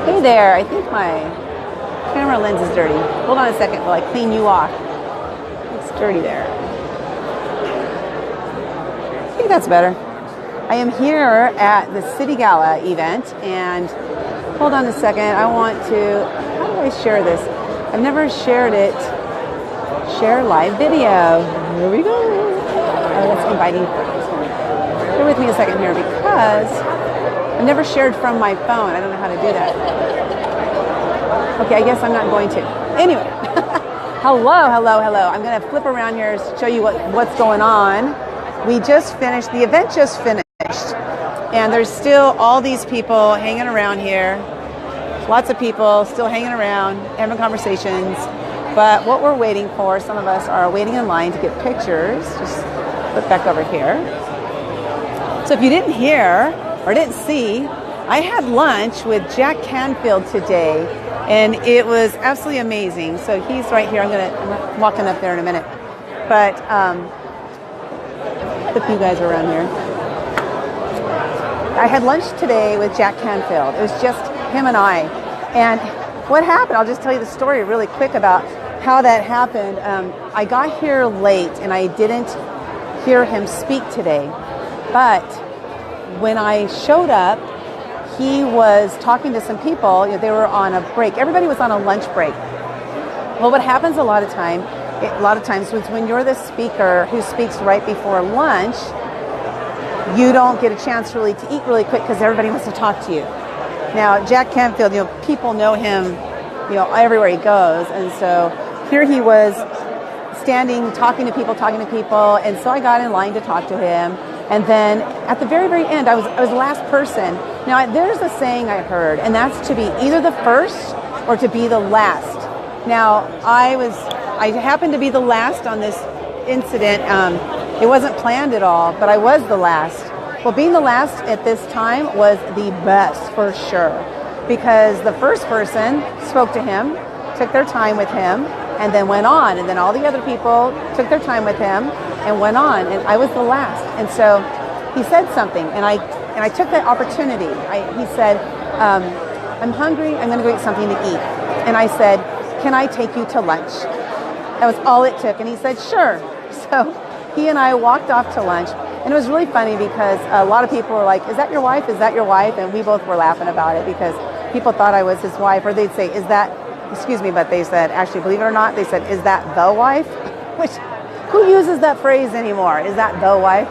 Hey there, I think my camera lens is dirty. Hold on a second while I clean you off. It's dirty there. I think that's better. I am here at the City Gala event, and hold on a second, I want to, how do I share this? I've never shared it. Share live video. Here we go. Oh, that's inviting. Bear with me a second here because I've never shared from my phone. I don't know how to do that. Okay, I guess I'm not going to. Anyway, hello. I'm going to flip around here to show you what's going on. We just finished, the event just finished, and there's still all these people hanging around here. Lots of people still hanging around, having conversations. But what we're waiting for, some of us are waiting in line to get pictures. Just flip back over here. So if you didn't hear or didn't see, I had lunch with Jack Canfield today, and it was absolutely amazing. So he's right here. I'm walking up there in a minute. But flip you guys around here. I had lunch today with Jack Canfield. It was just him and I. And what happened, I'll just tell you the story really quick about how that happened. I got here late and I didn't hear him speak today. But when I showed up, he was talking to some people. You know, they were on a break. Everybody was on a lunch break. Well, what happens a lot of times is when you're the speaker who speaks right before lunch, you don't get a chance really to eat really quick because everybody wants to talk to you. Now, Jack Canfield, people know him, everywhere he goes. And so here he was standing, talking to people. And so I got in line to talk to him. And then at the very, very end, I was the last person. Now, there's a saying I heard, and that's to be either the first or to be the last. Now, I happened to be the last on this incident. It wasn't planned at all, but I was the last. Well, being the last at this time was the best for sure, because the first person spoke to him, took their time with him, and then went on. And then all the other people took their time with him and went on. And I was the last. And so he said something, and I took that opportunity. He said, I'm hungry, I'm going to go get something to eat. And I said, can I take you to lunch? That was all it took. And he said, sure. So he and I walked off to lunch. And it was really funny because a lot of people were like, is that your wife? Is that your wife? And we both were laughing about it because people thought I was his wife. Or they'd say, but they said, actually, believe it or not, they said, is that the wife? Which, who uses that phrase anymore? Is that the wife?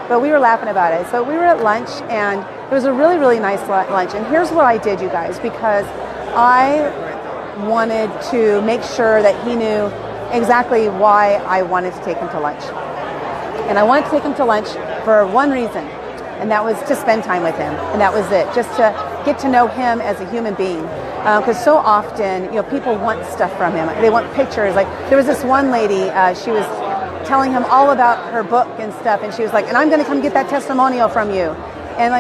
But we were laughing about it. So we were at lunch, and it was a really, really nice lunch. And here's what I did, you guys, because I wanted to make sure that he knew exactly why I wanted to take him to lunch. And I wanted to take him to lunch for one reason, and that was to spend time with him. And that was it, just to get to know him as a human being. Because so often, people want stuff from him. They want pictures. Like, there was this one lady, she was telling him all about her book and stuff, and she was like, and I'm going to come get that testimonial from you. And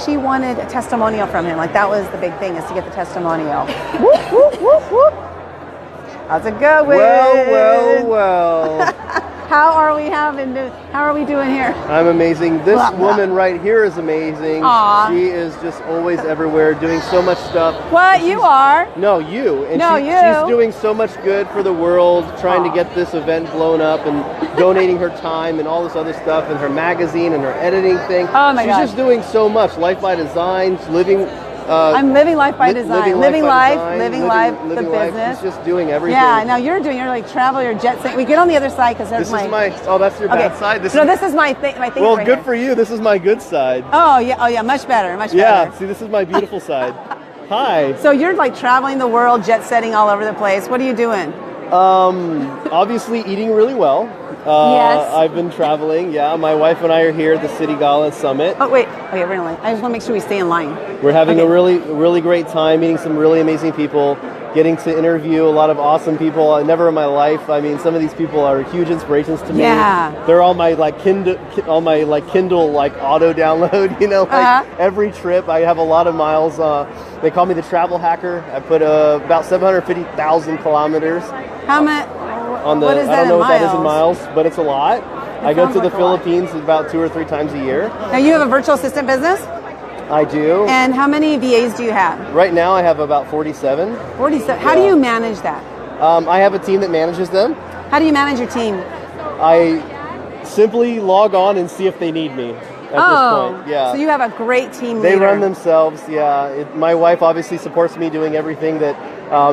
she wanted a testimonial from him. Like, that was the big thing, is to get the testimonial. Whoop, whoop, whoop, whoop. How's it going? Well. How are we doing here? I'm amazing. This woman right here is amazing. Aww. She is just always everywhere, doing so much stuff. What, you are? No, you. And you. She's doing so much good for the world, trying to get this event blown up and donating her time and all this other stuff, and her magazine and her editing thing. Oh my gosh. She's just doing so much. Life by Design, living... I'm living life by design. Living life, the business. She's just doing everything. Yeah, now you're like travel, you're jet setting. We get on the other side because that's that's your bad side? This is my thing. Well, right good here. for you. This is my good side. Oh yeah, much better. Yeah, see, this is my beautiful side. Hi. So you're like traveling the world, jet setting all over the place. What are you doing? Obviously eating really well. Yes. I've been traveling. Yeah, my wife and I are here at the City Gala Summit. Oh wait, we're in line. I just want to make sure we stay in line. We're having a really great time, meeting some really amazing people, getting to interview a lot of awesome people. Never in my life. I mean, some of these people are huge inspirations to me. Yeah. They're all my Kindle auto download. Every trip, I have a lot of miles. They call me the travel hacker. I put about 750,000 kilometers. How much? What is that? I don't know what that is in miles, but it's a lot. I go to the Philippines about 2 or 3 times a year. Now you have a virtual assistant business? I do. And how many VAs do you have? Right now I have about 47. 47. How do you manage that? I have a team that manages them. How do you manage your team? I simply log on and see if they need me at this point. Yeah. So you have a great team They leader. run themselves, yeah. My wife obviously supports me doing everything that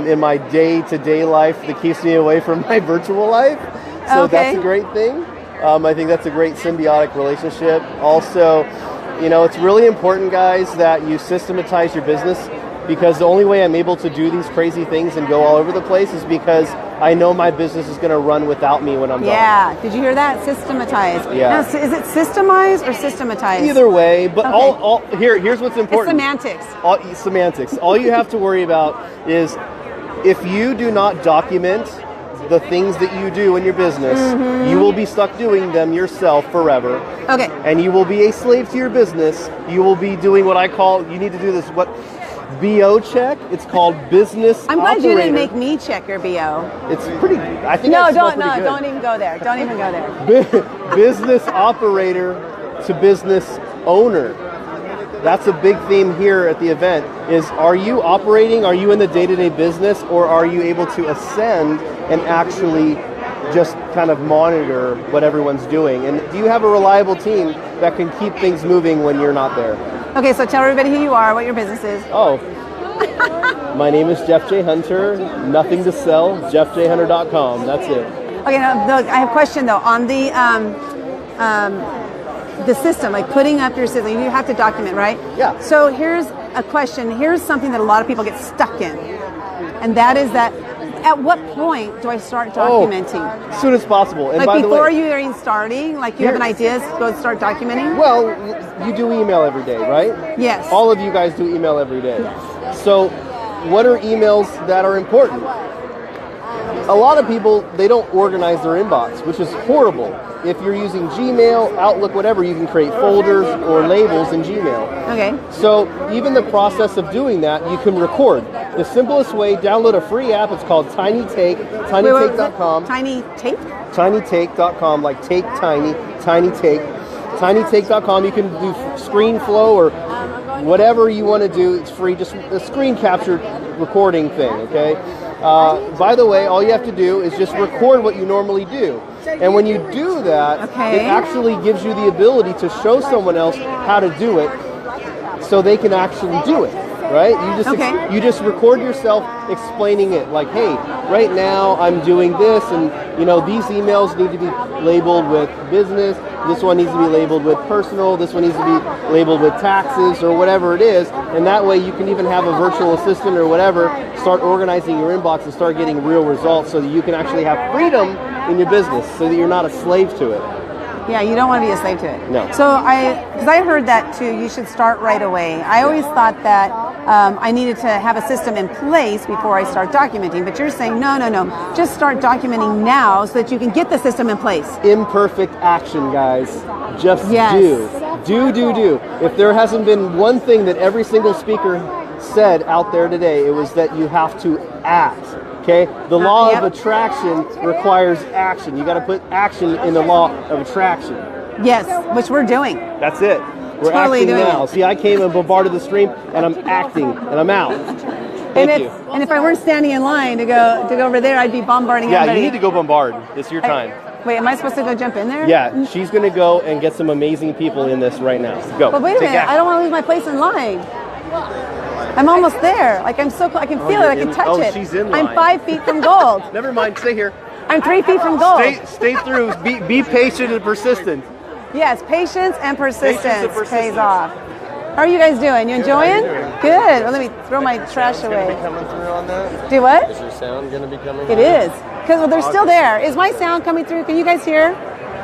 in my day-to-day life that keeps me away from my virtual life. So that's a great thing. I think that's a great symbiotic relationship. Also, it's really important, guys, that you systematize your business, because the only way I'm able to do these crazy things and go all over the place is because I know my business is going to run without me when I'm gone. Yeah. Did you hear that? Systematize. Yeah. Now, is it systemized or systematized? Either way, but here's what's important. It's Semantics. All you have to worry about is if you do not document the things that you do in your business, you will be stuck doing them yourself forever. Okay. And you will be a slave to your business. You will be doing what I call, you need to do this, BO check. It's called business I'm glad operator. you didn't make me check your BO. It's pretty, I think don't even go there. Don't even go there. Business operator to business owner. That's a big theme here at the event is, are you operating, are you in the day-to-day business, or are you able to ascend and actually just kind of monitor what everyone's doing? And do you have a reliable team that can keep things moving when you're not there? Okay, so tell everybody who you are, what your business is. Oh, my name is Jeff J. Hunter. Nothing to sell, jeffjhunter.com. That's it. Okay, now I have a question though on the system, like putting up your system. You have to document, right? Yeah. So here's a question. Here's something that a lot of people get stuck in, and that is that at what point do I start documenting? As soon as possible. And like by the before way, you are even starting, like you have an idea, go start documenting? Well, you do email every day, right? Yes. All of you guys do email every day. So what are emails that are important? A lot of people, they don't organize their inbox, which is horrible. If you're using Gmail, Outlook, whatever, you can create folders or labels in Gmail. Okay. So even the process of doing that, you can record. The simplest way, download a free app. It's called Tiny Take, tinytake.com. Tiny Take? Tinytake.com, like take tiny, Tiny Take. Tinytake.com, you can do screen flow or whatever you want to do. It's free, just a screen captured recording thing, okay? By the way, all you have to do is just record what you normally do. And when you do that, it actually gives you the ability to show someone else how to do it so they can actually do it, right? You just record yourself explaining it, like, hey, right now I'm doing this, and these emails need to be labeled with business, this one needs to be labeled with personal, this one needs to be labeled with taxes, or whatever it is, and that way you can even have a virtual assistant or whatever start organizing your inbox and start getting real results so that you can actually have freedom in your business so that you're not a slave to it. Yeah, you don't want to be a slave to it. No. So because I heard that too, you should start right away. I always thought that I needed to have a system in place before I start documenting, but you're saying no. Just start documenting now so that you can get the system in place. Imperfect action, guys. Just do. If there hasn't been one thing that every single speaker said out there today, it was that you have to act. Okay, the law of attraction requires action. You got to put action in the law of attraction. Yes, which we're doing. That's it. We're totally acting doing now. it. See, I came and bombarded the stream, and I'm acting, and I'm out. Thank you. And if I weren't standing in line to go over there, I'd be bombarding everybody. Yeah, you need to go bombard. It's your time. Wait, am I supposed to go jump in there? Yeah, she's going to go and get some amazing people in this right now. Go. But wait a minute, I don't want to lose my place in line. I'm almost there. Like I'm so close. I can feel it. I can touch it. She's in line. I'm 5 feet from gold. Never mind. Stay here. I'm 3 feet from gold. Stay through. Be patient and persistent. Yes, patience and persistence pays off. How are you guys doing? You enjoying? Good. Well, let me throw my trash away. Is coming through on that? Do what? Is your sound going to be coming? It is. Because they're still there. Is my sound coming through? Can you guys hear?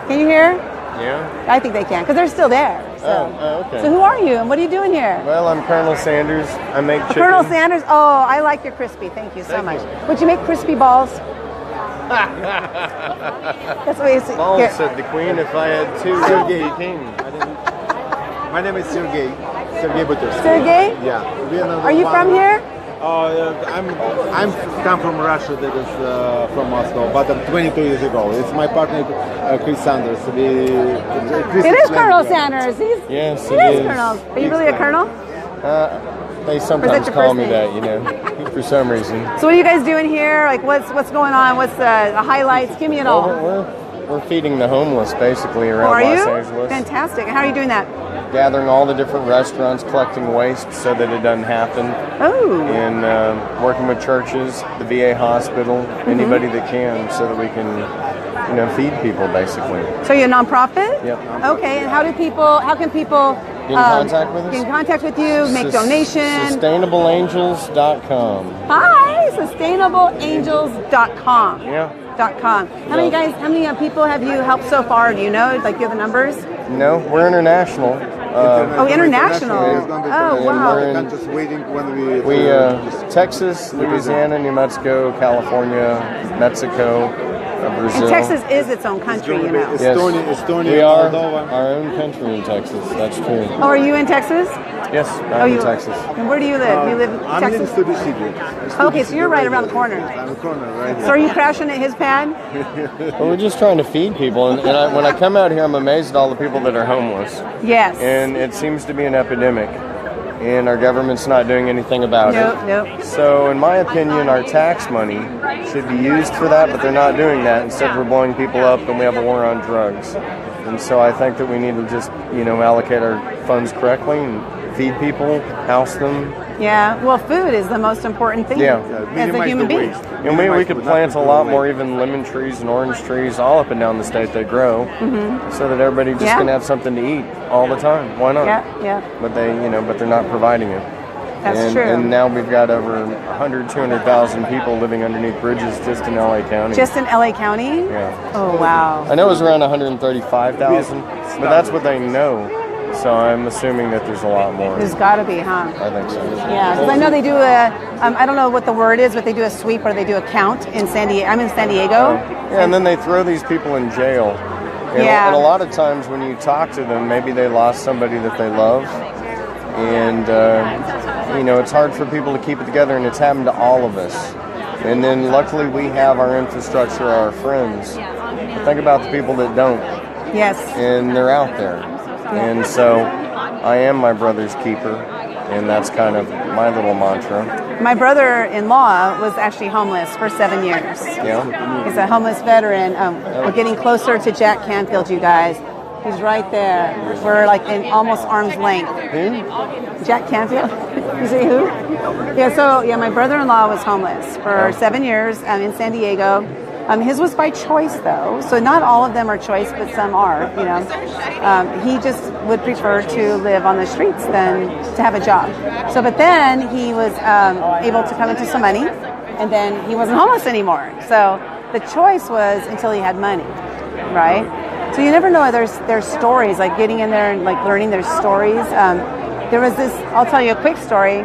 Can you hear? Yeah. I think they can because they're still there. So. Okay. So who are you and what are you doing here? Well, I'm Colonel Sanders. I make chicken. Colonel Sanders. Oh, I like your crispy. Thank you so much. Would you make crispy balls? That's what you say. Balls, Here. said the queen, if I had two. Sergey King. My name is Sergey. Sergey Butter. Sergey? Yeah. Are you from here? I'm come from Russia. That is from Moscow, but I'm 22 years ago. It's my partner, Chris Sanders. It is Colonel Sanders. Yes, it is Colonel. Are you really a colonel? They sometimes your call first me name? that, you know, for some reason. So what are you guys doing here? Like, what's going on? What's the highlights? Give me it all. Well, we're feeding the homeless basically around Are Los you? Angeles. Fantastic. And how are you doing that? Gathering all the different restaurants, collecting waste so that it doesn't happen. Oh. And working with churches, the VA hospital, anybody that can, so that we can, you know, feed people basically. So you're a nonprofit? Yep. Okay. And how can people Get in contact with us? Get in contact with you, make donations. SustainableAngels.com. Hi, sustainableangels.com. Yeah. .com. How many people have you helped so far? Do you know? Like, do you have the numbers? No, we're international. International. Oh, wow. We're not just waiting when we. Texas, Louisiana, New Mexico, California, Mexico, Brazil. And Texas is its own country, you know. Yes. Estonia, We are Moldova. our own country in Texas. That's true. Oh, are you in Texas? Yes, I'm in Texas. And where do you live? You live in I'm Texas? in Studio City. Okay, so you're right around the corner. I'm the corner, right? So are you crashing at his pad? Well, we're just trying to feed people, and when I come out here, I'm amazed at all the people that are homeless. Yes. And it seems to be an epidemic, and our government's not doing anything about it. Nope. So, in my opinion, our tax money should be used for that, but they're not doing that. Instead, we're blowing people up, and we have a war on drugs. And so, I think that we need to just, you know, allocate our funds correctly and feed people, house them. Yeah. Well, food is the most important thing Yeah. as a human being. And we could plant a lot more, even lemon trees and orange trees, all up and down the state that grow, so that everybody just can have something to eat all the time. Why not? Yeah. But they're not providing it. That's true. And now we've got over 200,000 people living underneath bridges just in LA County. Just in LA County? Yeah. Oh, wow. I know it was around 135,000, but that's what they know. So I'm assuming that there's a lot more. There's got to be, huh? I think so. Yeah, because I know they do I don't know what the word is, but they do a sweep or they do a count in San Diego. I'm in San Diego. Yeah, and then they throw these people in jail. And a lot of times when you talk to them, maybe they lost somebody that they love. And, you know, it's hard for people to keep it together, and it's happened to all of us. And then luckily we have our infrastructure, our friends. But think about the people that don't. Yes. And they're out there. And so I am my brother's keeper, and that's kind of my little mantra. My brother-in-law was actually homeless for 7 years. Yeah. He's a homeless veteran. We're getting closer to Jack Canfield, you guys. He's right there. We're like in almost arm's length. Who? Jack Canfield? You see who? Yeah, my brother-in-law was homeless for 7 years in San Diego. His was by choice, though, so not all of them are choice, but some are, you know. He just would prefer to live on the streets than to have a job. So, but then he was able to come into some money, and then he wasn't homeless anymore. So the choice was until he had money, right? So you never know. There's stories, like getting in there and like learning their stories. There was this, I'll tell you a quick story.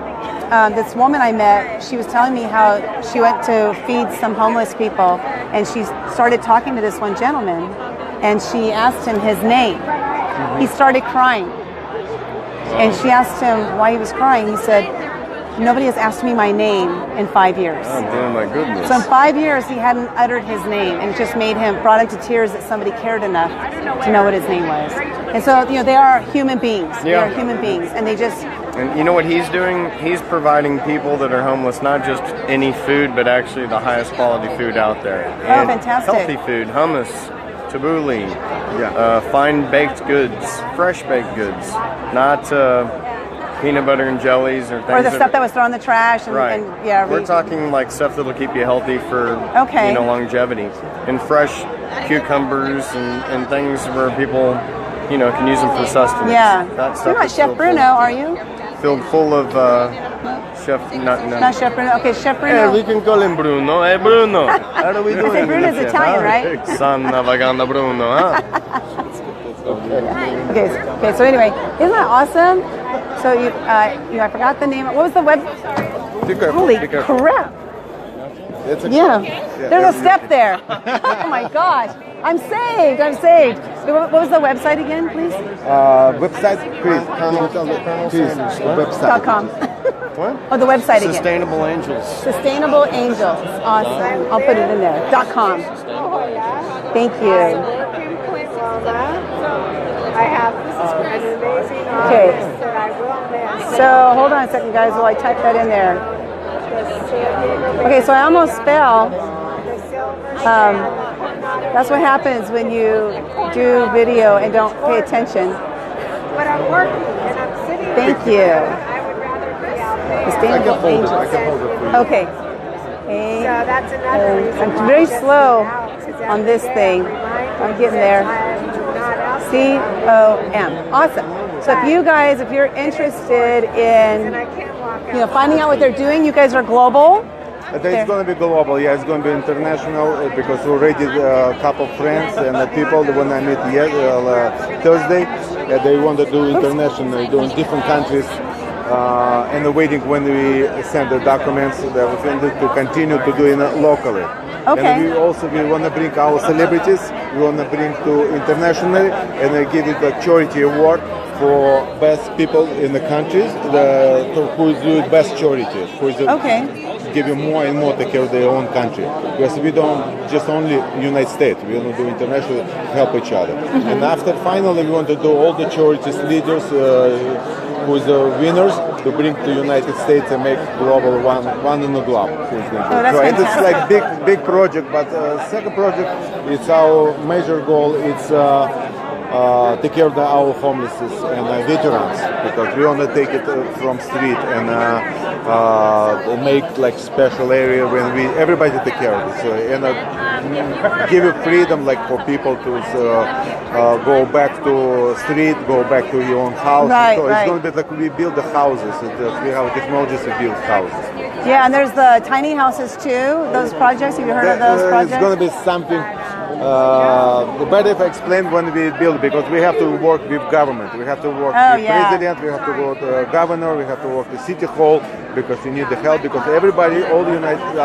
This woman I met, she was telling me how she went to feed some homeless people, and she started talking to this one gentleman, and she asked him his name. He started crying, and she asked him why he was crying. He said, "Nobody has asked me my name in 5 years." Oh, my goodness. So in 5 years, he hadn't uttered his name, and it just brought him to tears that somebody cared enough to know what his name was. And so, you know, they are human beings. They are human beings, and they just... And you know what he's doing? He's providing people that are homeless not just any food, but actually the highest quality food out there. And fantastic. Healthy food, hummus, tabbouleh, fine baked goods, fresh baked goods, not peanut butter and jellies or things. Or the stuff that was thrown in the trash. Right. We're talking like stuff that'll keep you healthy for longevity. And fresh cucumbers and things where people, you know, can use them for sustenance. Yeah. That stuff You're not Chef Bruno, are you? Filled full of Chef... Not Chef Bruno. Okay, Chef Bruno. Yeah, we can call him Bruno. Hey, Bruno. How are we doing? I say Bruno's Italian, right? Son of a gun, Bruno, huh? Okay, so anyway, isn't that awesome? So I forgot the name. What was the web? Holy crap. There's a step there. Oh my gosh. I'm saved. What was the website again, please? Website, please. .com. What? Oh, the website again. Sustainable Angels. Sustainable Angels. Awesome. I'll put it in there. .com. Thank I you. work in Point Loma. I have an amazing Okay. office that I will miss. So hold on a second, guys, while I type that in there. Okay, so I almost fell. That's what happens when you do video and don't pay attention. But I'm working and I'm sitting. Thank you. I would rather be out there. Sustainable I Angels. can hold it for you. Okay. So that's another reason. I'm why very just slow sit out, 'cause on every this day thing. reminded I'm getting that there. I'm not out COM. Awesome. So if you guys, if you're interested and in, I can't walk out. finding out what they're doing, you guys are global. It's going to be global, yeah. It's going to be international because we already a couple of friends and the people when I met Thursday, they want to do international, do in different countries. And waiting when we send the documents, that we intend to continue to do it locally. Okay. And we want to bring our celebrities. We want to bring to internationally and give it a charity award for best people in the countries, who is doing best charity, who is give you more and more take care of their own country. Because we don't just only United States, we want to do international, help each other. And after finally we want to do all the charities leaders who is the winners to bring to United States and make global one in the globe. That's And it's fantastic. like big project, but second project, it's our major goal. It's take care of our homeless and veterans, because we want to take it from street and make like special area when everybody take care of it. So, and give you freedom like for people to go back to street, go back to your own house. Right, so it's right. going to be like we build the houses. We have technologies to build houses. Yeah, and there's the tiny houses too. Those projects. Have you heard of those projects? It's going to be something. Better if I explain when we build, because we have to work with government. We have to work with president. We have to work with governor. We have to work with city hall, because we need the help. Because everybody, all the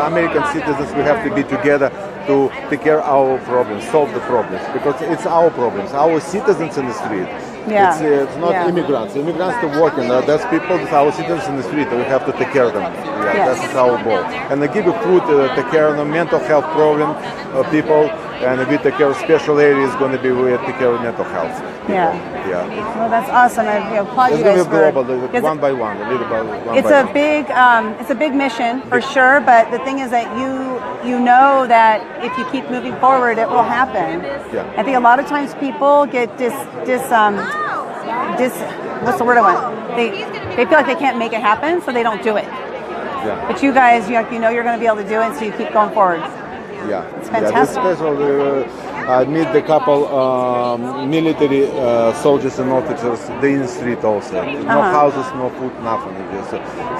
American citizens, we have to be together to take care of our problems, solve the problems. Because it's our problems, our citizens in the street. Yeah. It's not immigrants. Immigrants to work, and that's people, our citizens in the street. We have to take care of them. Yes. That's our goal. And they give you food, take care of the mental health problem people, and we take care of special areas. Going to be we take care of mental health. Yeah. Yeah. Well, that's awesome. I applaud It's you going guys to be global, for one by one, a little by one. it's by a one. it's a big mission for sure. But the thing is that you know that if you keep moving forward, it will happen. Yeah. I think a lot of times people get what's the word I want? They feel like they can't make it happen, so they don't do it. Yeah. But you guys, you know you're going to be able to do it, so you keep going forward. Yeah, It's fantastic. Yeah, especially I meet a couple military soldiers and officers. They in the street also. No houses, no food, nothing.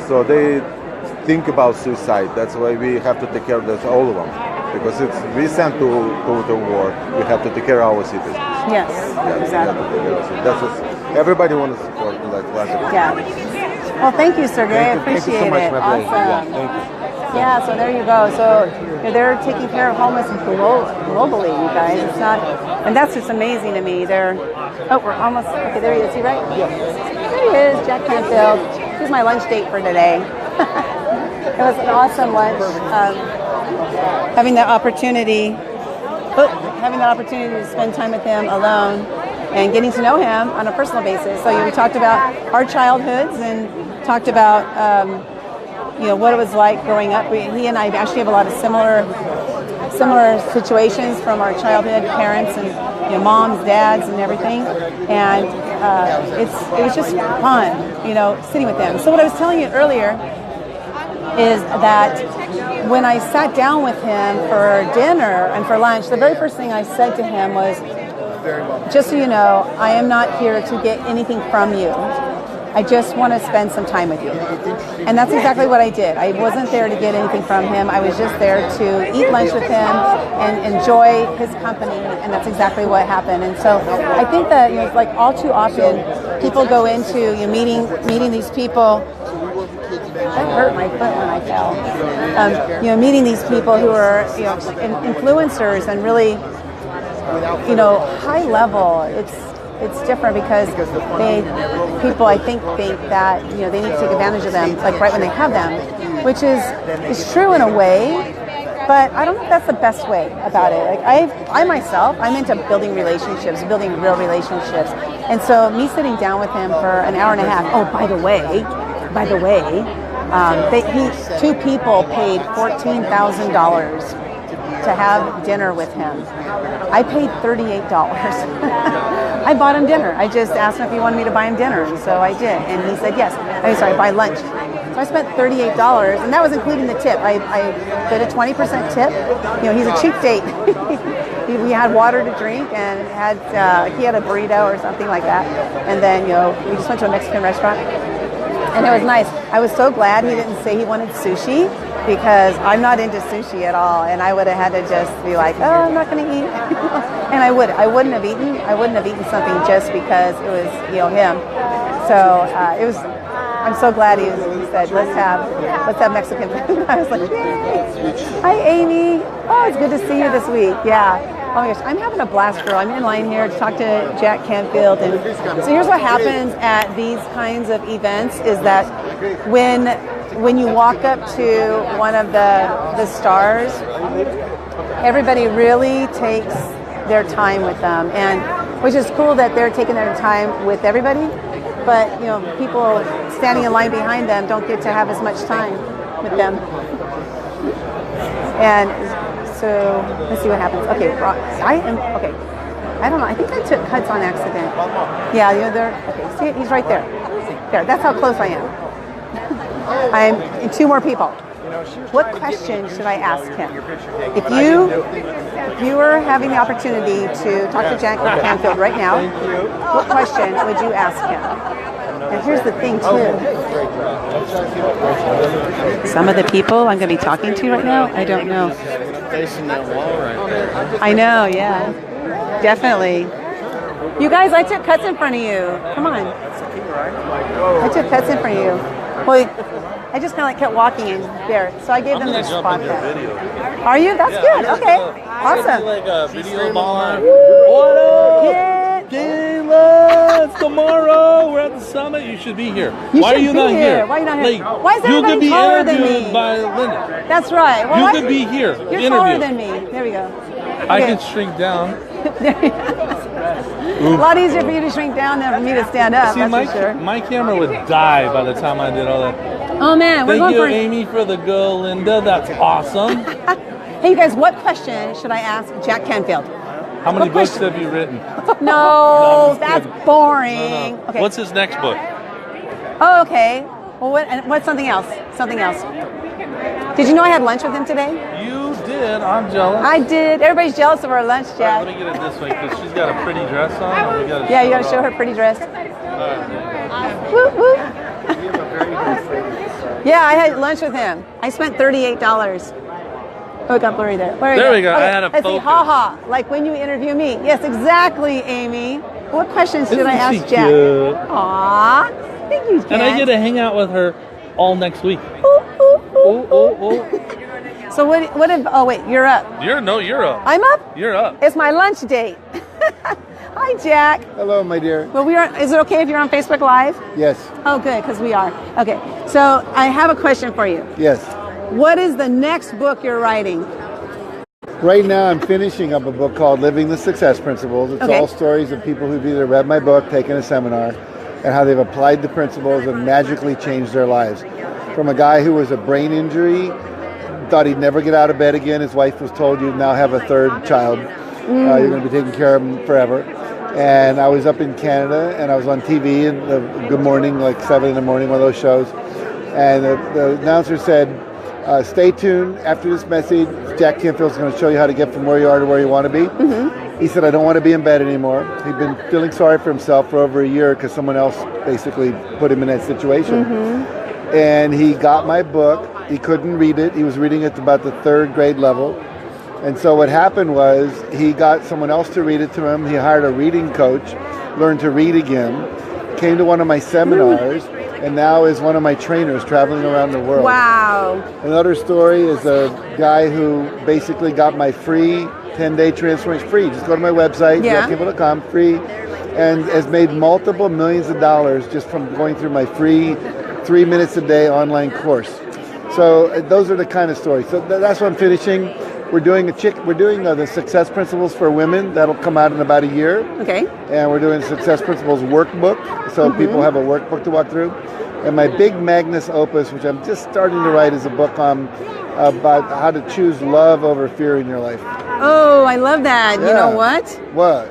So they think about suicide. That's why we have to take care of this, all of them. Because we sent to war. We have to take care of our citizens. Yes, Yeah, exactly. Everybody wants to support like that. Yeah. Well, thank you, Sergey. I Thank you appreciate so much, it. my pleasure. Awesome. Yeah, thank you. Yeah, so there you go. So they're taking care of homeless globally, you guys. It's not, and that's just amazing to me. We're almost, okay, there he is. Is he right? Yeah. There he is, Jack Canfield. He's my lunch date for today. It was an awesome lunch. Having the opportunity to spend time with him alone and getting to know him on a personal basis. So we talked about our childhoods and talked about what it was like growing up. He and I actually have a lot of similar situations from our childhood, parents and moms, dads, and everything. And it was just fun, sitting with them. So what I was telling you earlier is that when I sat down with him for dinner and for lunch, the very first thing I said to him was, just so you know, I am not here to get anything from you. I just want to spend some time with you. And that's exactly what I did. I wasn't there to get anything from him. I was just there to eat lunch with him and enjoy his company, and that's exactly what happened. And so I think that, like all too often, people go into meeting these people. That hurt my foot when I fell. Meeting these people who are influencers and really high level. it's different because people I think that they need to take advantage of them like right when they have them, which is true in a way. But I don't know if that's the best way about it. Like I myself, I'm into building relationships, building real relationships. And so me sitting down with him for an hour and a half. Oh, by the way, two people paid $14,000 to have dinner with him. I paid $38. I bought him dinner. I just asked him if he wanted me to buy him dinner, and so I did. And he said yes. I'm sorry, buy lunch. So I spent $38, and that was including the tip. I did a 20% tip. He's a cheap date. We had water to drink, and he had a burrito or something like that. And then we just went to a Mexican restaurant, and it was nice. I was so glad he didn't say he wanted sushi, because I'm not into sushi at all, and I would have had to just be like, oh, I'm not going to eat. And I wouldn't have eaten something just because it was him. So it was. I'm so glad he said, let's have Mexican food. I was like, yay! Hi, Amy. Oh, it's good to see you this week. Yeah. Oh my gosh, I'm having a blast, girl. I'm in line here to talk to Jack Canfield. And so here's what happens at these kinds of events is that when you walk up to one of the stars, everybody really takes their time with them, and which is cool that they're taking their time with everybody. But people standing in line behind them don't get to have as much time with them. And so let's see what happens. Okay, okay. I don't know. I think I took cuts on accident. Yeah, they're okay. See, he's right there. There. That's how close I am. I'm in two more people. What question should I ask him? If you were having the opportunity to talk to Jack Canfield right now, what question would you ask him? And here's the thing too. Some of the people I'm going to be talking to right now, I don't know. Facing that wall right there. I know, yeah. Definitely. You guys, I took cuts in front of you. Come on. I took cuts in front of you. Well, I just kind of like kept walking in there, so I gave them the spot back. Are you? That's good. Okay, awesome. Like a video baller. What up? Kayla, it's tomorrow. We're at the summit. You should be here. Why are you not here? Why are you not here? Like, why is everybody taller than me? You could be interviewed by Linda. That's right. Well, you could be here. You're taller than me. There we go. Okay. I can shrink down. A lot easier for you to shrink down than for me to stand up. See, that's for sure. My camera would die by the time I did all that. Oh man, we're going Thank you, Amy, for the go, Linda. That's awesome. Hey, you guys, what question should I ask Jack Canfield? How many books have you written? No, that's boring. No. Okay. What's his next book? Oh, okay. Well, what's something else? Something else. Did you know I had lunch with him today? You did. I'm jealous. I did. Everybody's jealous of our lunch, Jack. Let me get it this way because she's got a pretty dress on. You gotta show her pretty dress. Whoop, whoop. Yeah, I had lunch with him. I spent $38. Oh, it got blurry there. There we go. Okay, I had a let's focus. see. Ha, like when you interview me. Yes, exactly, Amy. What questions should I ask Jack? Cute? Aw, thank you, Jack. And I get to hang out with her all next week. So what if, oh wait, you're up. You're up. I'm up? You're up. It's my lunch date. Hi, Jack. Hello, my dear. Well, is it okay if you're on Facebook Live? Yes. Oh, good, because we are. Okay, so I have a question for you. Yes. What is the next book you're writing? Right now, I'm finishing up a book called Living the Success Principles. It's all stories of people who've either read my book, taken a seminar, and how they've applied the principles and magically changed their lives. From a guy who was a brain injury, thought he'd never get out of bed again. His wife was told, you now have a third child. You're going to be taking care of him forever. And I was up in Canada, and I was on TV, and Good Morning, like 7 in the morning, one of those shows. And the announcer said, stay tuned. After this message, Jack Canfield's going to show you how to get from where you are to where you want to be. He said, I don't want to be in bed anymore. He'd been feeling sorry for himself for over a year because someone else basically put him in that situation. And he got my book. He couldn't read it. He was reading it about the 3rd grade level. And so what happened was he got someone else to read it to him. He hired a reading coach, learned to read again, came to one of my seminars, and now is one of my trainers traveling around the world. Wow. Another story is a guy who basically got my free 10-day transformation free. Just go to my website, jackcanfield.com, free. and has made multiple millions of dollars just from going through my free 3 minutes a day online course. So those are the kind of stories. So that's what I'm finishing. We're doing the Success Principles for Women. That'll come out in about a year. Okay. And we're doing Success Principles workbook, so people have a workbook to walk through. And my big magnus opus, which I'm just starting to write, is a book on about how to choose love over fear in your life. Oh, I love that. Yeah. You know what? What?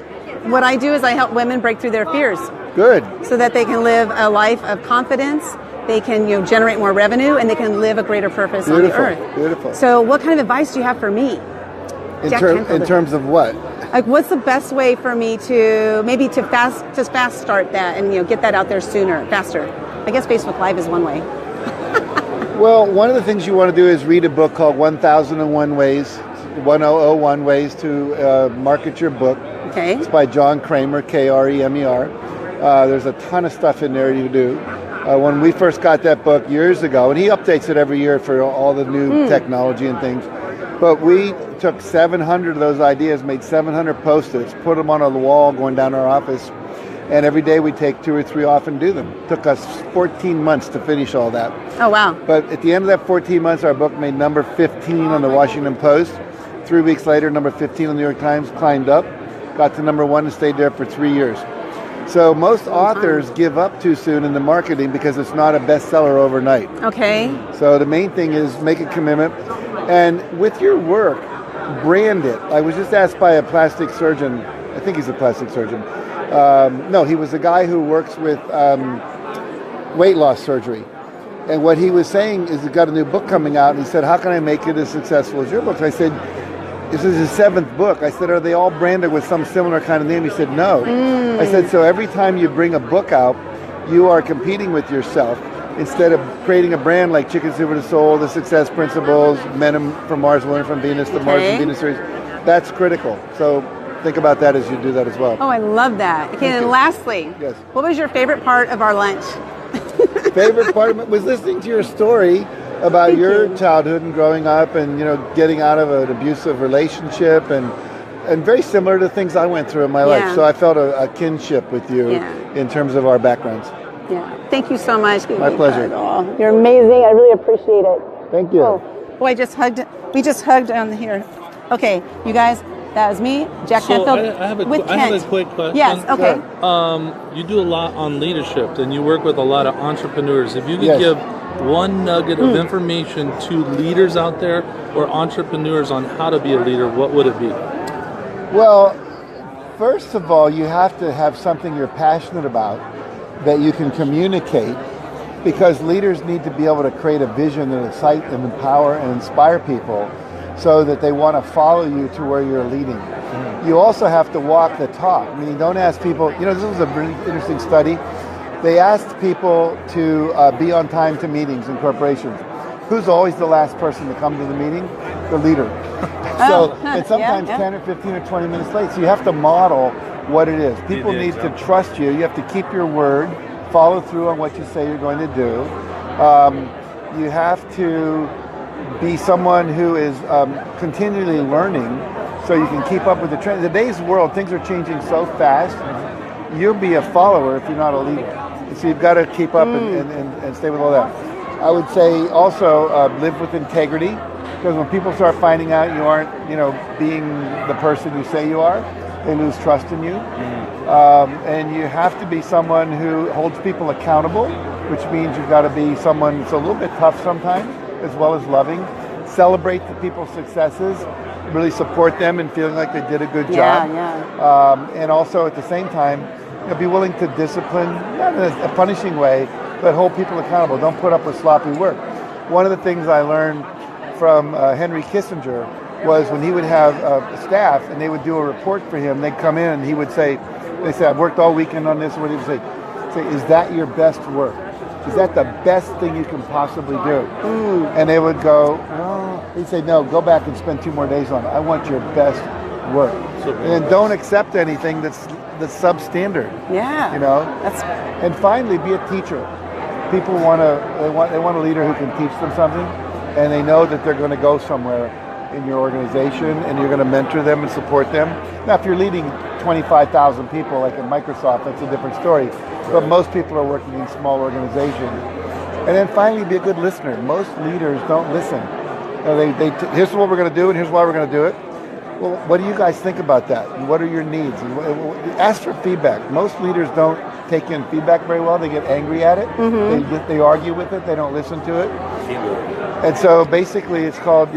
What I do is I help women break through their fears. Good. So that they can live a life of confidence, they can generate more revenue, and they can live a greater purpose on the earth. Beautiful. So what kind of advice do you have for me? In terms of what? Like, what's the best way for me to maybe to fast start that and get that out there faster? I guess Facebook Live is one way. Well, one of the things you want to do is read a book called 1001 Ways, 1001 Ways to Market Your Book. Okay. It's by John Kramer, Kremer. There's a ton of stuff in there you do. When we first got that book years ago, and he updates it every year for all the new technology and things, but we took 700 of those ideas, made 700 Post-its, put them on a wall going down our office, and every day we take 2 or 3 off and do them. It took us 14 months to finish all that. Oh, wow. But at the end of that 14 months, our book made number 15 on the Washington Post. 3 weeks later, number 15 on the New York Times, climbed up, got to number 1 and stayed there for 3 years. So most authors give up too soon in the marketing because it's not a bestseller overnight. Okay. So the main thing is make a commitment. And with your work, brand it. I was just asked by a plastic surgeon. I think he's a plastic surgeon. No, he was a guy who works with weight loss surgery. And what he was saying is he's got a new book coming out. And he said, how can I make it as successful as your book? I said, this is his 7th book. I said, are they all branded with some similar kind of name? He said, no. I said, so every time you bring a book out, you are competing with yourself instead of creating a brand like Chicken Soup for the Soul, the Success Principles, Men from Mars, Women from Venus, the Mars and Venus series. That's critical. So think about that as you do that as well. Oh, I love that. Okay, and lastly, yes. What was your favorite part of our lunch? Favorite part of it was listening to your story about your childhood and growing up and, getting out of an abusive relationship and very similar to things I went through in my life. So I felt a kinship with you in terms of our backgrounds. Yeah. Thank you so much. My pleasure. You're amazing. I really appreciate it. Thank you. Oh, we just hugged on here. Okay, you guys, that was me, Jack Canfield. I have a quick question. Yes, okay. You do a lot on leadership and you work with a lot of entrepreneurs. If you could give one nugget of information to leaders out there or entrepreneurs on how to be a leader, what would it be? Well, first of all, you have to have something you're passionate about that you can communicate, because leaders need to be able to create a vision that excite and empower and inspire people so that they want to follow you to where you're leading. You also have to walk the talk. Meaning, don't ask people, this was a really interesting study. They asked people to be on time to meetings in corporations. Who's always the last person to come to the meeting? The leader. And sometimes 10 or 15 or 20 minutes late. So you have to model what it is. People need to trust you. You have to keep your word, follow through on what you say you're going to do. You have to be someone who is continually learning so you can keep up with the trend. In today's world, things are changing so fast. You'll be a follower if you're not a leader. So you've got to keep up and stay with all that. I would say also live with integrity, because when people start finding out you aren't, being the person you say you are, they lose trust in you. And you have to be someone who holds people accountable, which means you've got to be someone that's a little bit tough sometimes, as well as loving. Celebrate the people's successes, really support them and feeling like they did a good job. And also at the same time, be willing to discipline, not in a punishing way, but hold people accountable. Don't put up with sloppy work. One of the things I learned from Henry Kissinger was when he would have staff and they would do a report for him, they'd come in and he would say, I've worked all weekend on this, or what he would say, is that your best work? Is that the best thing you can possibly do? And they would go, he'd say, no, go back and spend 2 more days on it. I want your best work. And don't accept anything that's substandard. And finally, be a teacher. People want a leader who can teach them something, and they know that they're going to go somewhere in your organization, and you're going to mentor them and support them. Now, if you're leading 25,000 people like at Microsoft, that's a different story. But most people are working in small organizations. And then finally, be a good listener. Most leaders don't listen. Here's what we're going to do, and here's why we're going to do it. Well, what do you guys think about that? And what are your needs? And ask for feedback. Most leaders don't take in feedback very well. They get angry at it. They argue with it. They don't listen to it. And so basically, it's called,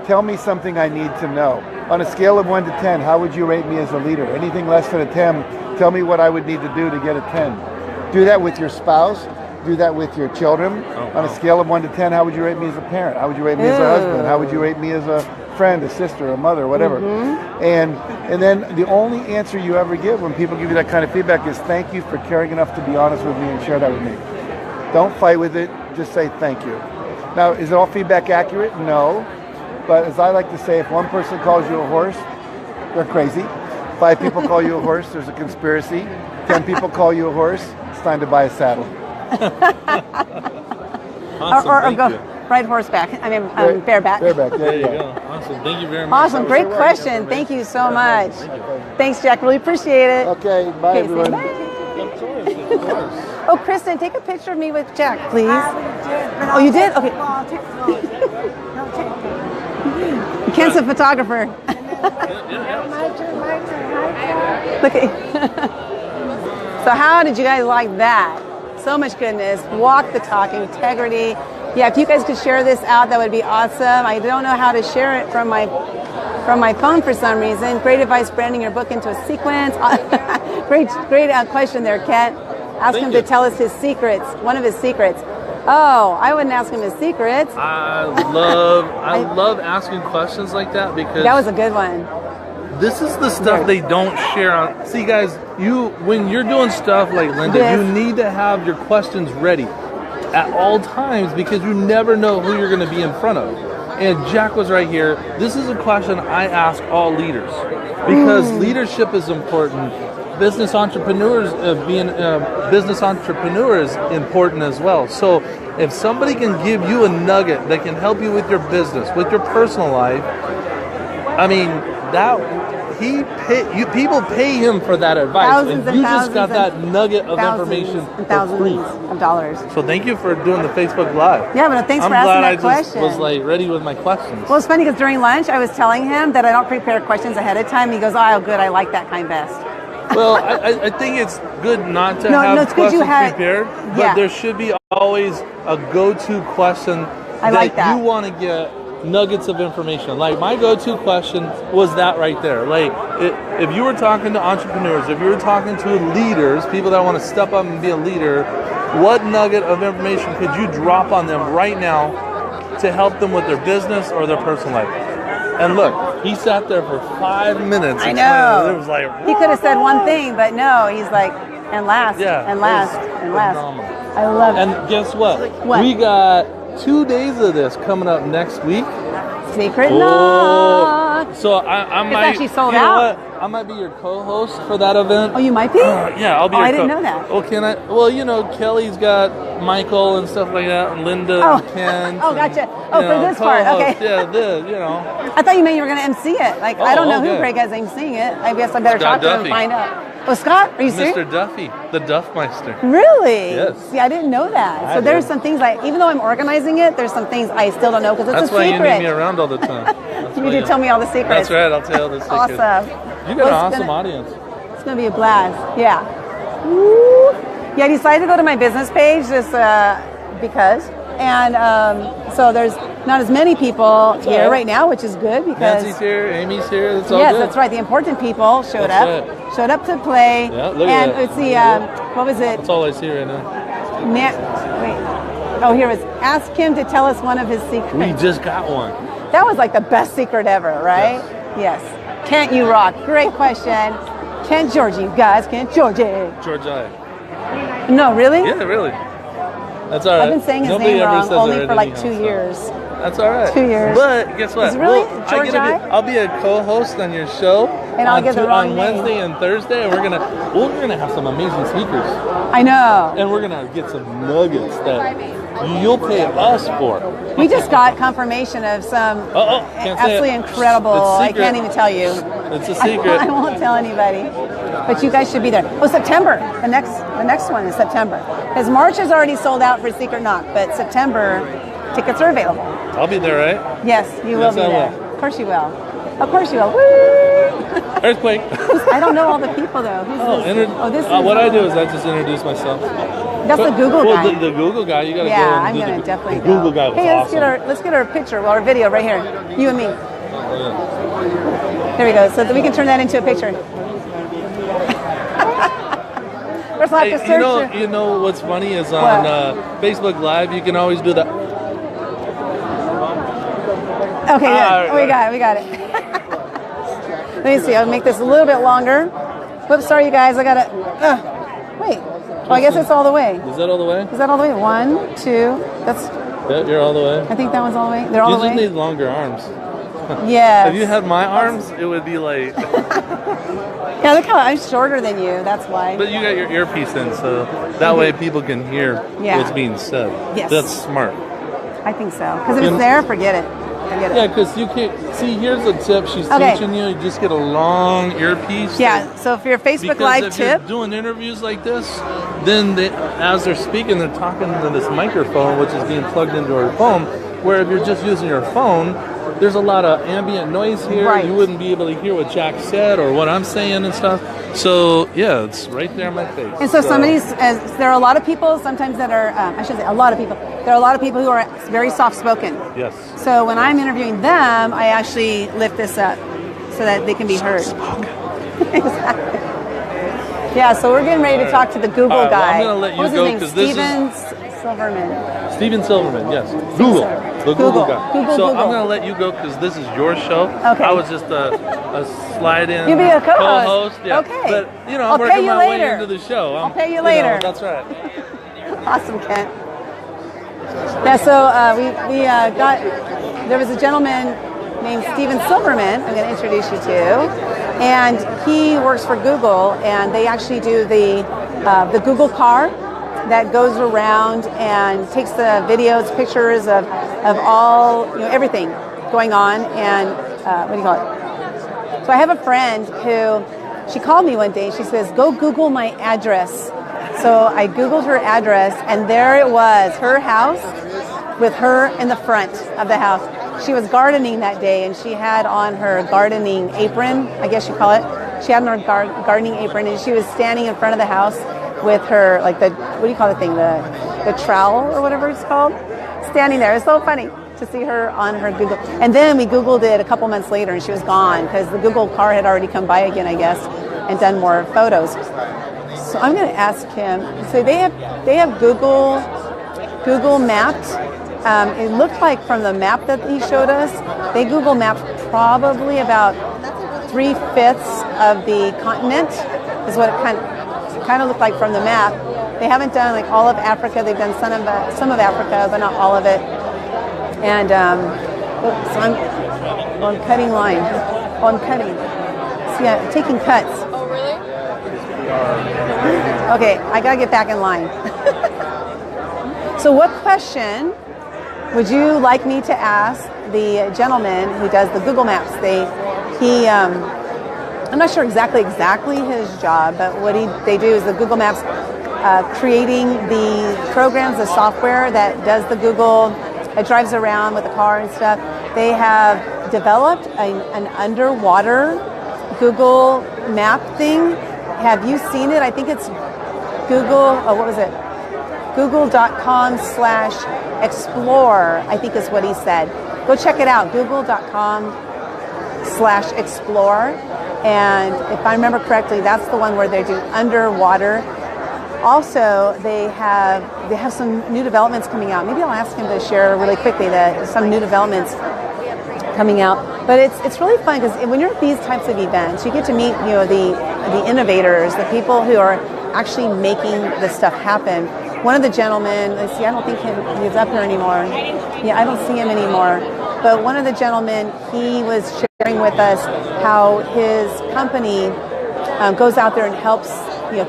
tell me something I need to know. On a scale of 1 to 10, how would you rate me as a leader? Anything less than a 10, tell me what I would need to do to get a 10. Do that with your spouse. Do that with your children. On a scale of 1 to 10, how would you rate me as a parent? How would you rate me as a husband? How would you rate me as a friend, a sister, a mother, whatever? And then the only answer you ever give when people give you that kind of feedback is thank you for caring enough to be honest with me and share that with me. Don't fight with it. Just say thank you. Now, is all feedback accurate? No. But as I like to say, if one person calls you a horse, they're crazy. 5 people call you a horse, there's a conspiracy. 10 people call you a horse, it's time to buy a saddle. Awesome, or go ride horseback. Bareback. Bareback, There you go. Awesome. Thank you very much. Awesome. Great question. Thank you so much. Thanks, Jack. Really appreciate it. Okay, bye everyone. Bye. Of course. Oh, Kristen, take a picture of me with Jack, please. Oh, you did? Okay. Ken's a photographer. Look at So how did you guys like that? So much goodness. Walk the talk, integrity. Yeah, if you guys could share this out, that would be awesome. I don't know how to share it from my phone for some reason. Great advice, branding your book into a sequence. great question there, Ken. Ask him to tell us his secrets, one of his secrets. Oh, I wouldn't ask him his secrets. I love asking questions like that because that was a good one. This is the stuff they don't share on. See, guys, when you're doing stuff like Linda, you need to have your questions ready at all times because you never know who you're going to be in front of. And Jack was right here. This is a question I ask all leaders because leadership is important. Business entrepreneurs, being a business entrepreneur is important as well. So if somebody can give you a nugget that can help you with your business, with your personal life, I mean, people pay him for that advice. Thousands and you just got that nugget of information for free. Of dollars. So thank you for doing the Facebook Live. Yeah, but thanks for asking that question. I'm glad I was ready with my questions. Well, it's funny because during lunch I was telling him that I don't prepare questions ahead of time. He goes, "Oh, good. I like that kind best." Well, I think it's good not to have questions prepared, but there should be always a go-to question that you want to get nuggets of information. Like my go-to question was that right there. Like if you were talking to entrepreneurs, if you were talking to leaders, people that want to step up and be a leader, what nugget of information could you drop on them right now to help them with their business or their personal life? And look, he sat there for 5 minutes. I know. It was like, he could have said one thing, but no, he's like, and last. I love it. And guess what? We got 2 days of this coming up next week. Secret knock. So I might. It's actually sold out. out. What? I might be your co-host for that event. Oh, you might be? Yeah, I'll be. I didn't know that. Well, can I? Well, Kelly's got Michael and stuff like that, and Linda and Ken. Oh, gotcha. Oh, for this part, okay. Yeah, I thought you meant you were going to MC it. Like, I don't know who Greg has emceeing it. I guess I better talk to him and find out. Oh, Scott, are you serious? Mr. Duffy, the Duffmeister. Really? Yes. See, I didn't know that. So there's some things even though I'm organizing it, there's some things I still don't know because it's a secret. That's why you need me around all the time. You need to tell me all the secrets. That's right, I'll tell you all the secrets. Awesome. You got an awesome audience. It's going to be a blast. Yeah. Woo. Yeah, I decided to go to my business page just because. And so there's not as many people here right now, which is good because Nancy's here, Amy's here. That's all yes, good. that's right. The important people showed up to play. Yeah, look and at that. let's see, what was it? That's all I see right now. Wait. Oh, here it was. Ask him to tell us one of his secrets. We just got one. That was like the best secret ever, right? Yes. Kent, you rock. Great question. Kent Georgie, you guys. Kent Georgie. Georgia. No, really? Yeah, really. That's all right. I've been saying his name wrong only for like 2 years. That's all right. 2 years. But guess what? It's really Georgia? I'll be a co-host on your show. And I'll get the wrong on Wednesday name. and Thursday, and we're gonna have some amazing speakers. I know. And we're gonna get some nuggets that you'll pay us for. We just got confirmation of some absolutely incredible. I can't even tell you. It's a secret. I won't tell anybody. But you guys should be there. Oh, September. The next one is September. Because March is already sold out for Secret Knock, but September tickets are available. I'll be there, right? Yes, you will be I there. will. Of course you will. Of course you will. Woo! Earthquake. I don't know all the people though. Who's this? This is what I do is I just introduce myself. That's the Google guy. Well, the Google guy, you gotta go. Yeah, I'm and do gonna the definitely Google go. guy was hey, awesome. let's get our picture, well, our video right here. You and me. Yeah. There we go. So that we can turn that into a picture. First, I have to search. You know what's funny is on Facebook Live, you can always do that. Okay, good. We got it. Let me see. I'll make this a little bit longer. Whoops, sorry, you guys. I gotta. Wait. Oh, I guess it's all the way. Is that all the way? Is that all the way? 1, 2. That's. Yeah, you're all the way. I think that one's all the way. They're all the way. You just need longer arms. Yeah. If you had my arms, it would be like. Yeah, look how I'm shorter than you. That's why. But you got your earpiece in, so that way people can hear what's being said. Yes. That's smart. I think so. Because if it's there, forget it. Yeah, because you can't see. Here's a tip she's teaching you. You just get a long earpiece. Yeah. So for your Facebook Live if tip, you're doing interviews like this, then as they're speaking, they're talking to this microphone, which is being plugged into her phone. Where if you're just using your phone, there's a lot of ambient noise here. Right. You wouldn't be able to hear what Jack said or what I'm saying and stuff. So yeah, it's right there in my face. And so there are a lot of people sometimes that are, I should say a lot of people. There are a lot of people who are very soft-spoken. Yes. So when I'm interviewing them, I actually lift this up so that they can be heard. Exactly. Yeah, so we're getting ready to talk to the Google guy. Well, I'm going to let you go because this is Silverman. Steven Silverman, yes. Google. The Google guy. Google. I'm going to let you go because this is your show. Okay. I was just a slide-in You'll be a co-host. Yeah. Okay. But, I'll I'm working pay you my later. way into the show. I'll pay you later. That's right. Awesome, Kent. Yeah, so there was a gentleman named Steven Silverman I'm going to introduce you to, and he works for Google, and they actually do the Google car that goes around and takes the videos, pictures of all, everything going on, and what do you call it? So I have a friend who, she called me one day, and she says, go Google my address. So I Googled her address, and there it was, her house with her in the front of the house. She was gardening that day, and she had on her gardening apron, I guess you call it. She had on her gardening apron, and she was standing in front of the house with her, like what do you call the thing, the trowel or whatever it's called, standing there. It's so funny to see her on her Google. And then we Googled it a couple months later, and she was gone because the Google car had already come by again, I guess, and done more photos. So I'm going to ask him. So they have Google mapped. It looked like from the map that he showed us, they Google mapped probably about 3/5 of the continent. Is what it kind of looked like from the map. They haven't done like all of Africa. They've done some of Africa, but not all of it. And so I'm on cutting line. On cutting. So yeah, I'm taking cuts. Oh, really? Okay, I gotta get back in line. So what question would you like me to ask the gentleman who does the Google Maps? I'm not sure exactly his job, but what they do is the Google Maps, creating the programs, the software that does the Google, it drives around with the car and stuff. They have developed an underwater Google map thing. Have you seen it? I think it's Google, what was it? Google.com/explore, I think is what he said. Go check it out, Google.com/explore. And if I remember correctly, that's the one where they do underwater. Also, they have some new developments coming out. Maybe I'll ask him to share really quickly some new developments coming out. But it's really fun because when you're at these types of events, you get to meet the innovators, the people who are actually making this stuff happen. One of the gentlemen, let's see, I don't think he's up here anymore. Yeah, I don't see him anymore. But one of the gentlemen, he was sharing with us how his company goes out there and helps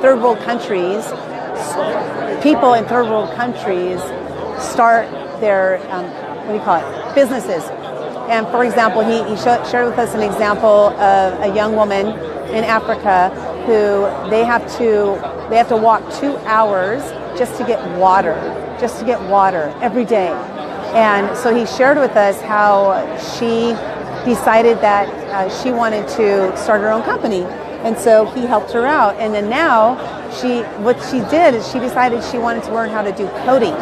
third world countries, people in third world countries start their, businesses. And for example, he shared with us an example of a young woman in Africa who they have to walk 2 hours just to get water every day. And so he shared with us how she decided that she wanted to start her own company. And so he helped her out. And then now what she did is she decided she wanted to learn how to do coding.